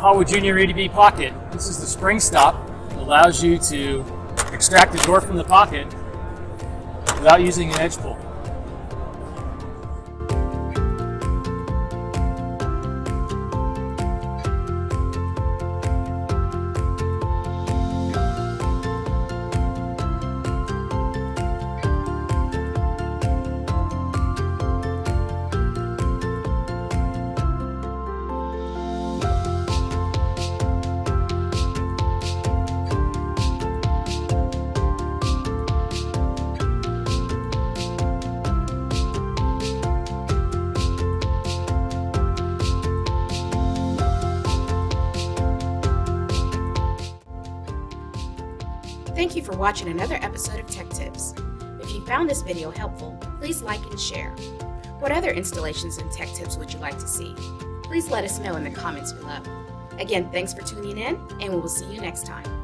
Hawa Junior ADB Pocket. This is the spring stop. It allows you to extract the door from the pocket without using an edge pull. Thank you for watching another episode of Tech Tips. If you found this video helpful, please like and share. What other installations and tech tips would you like to see? Please let us know in the comments below. Again, thanks for tuning in, and we will see you next time.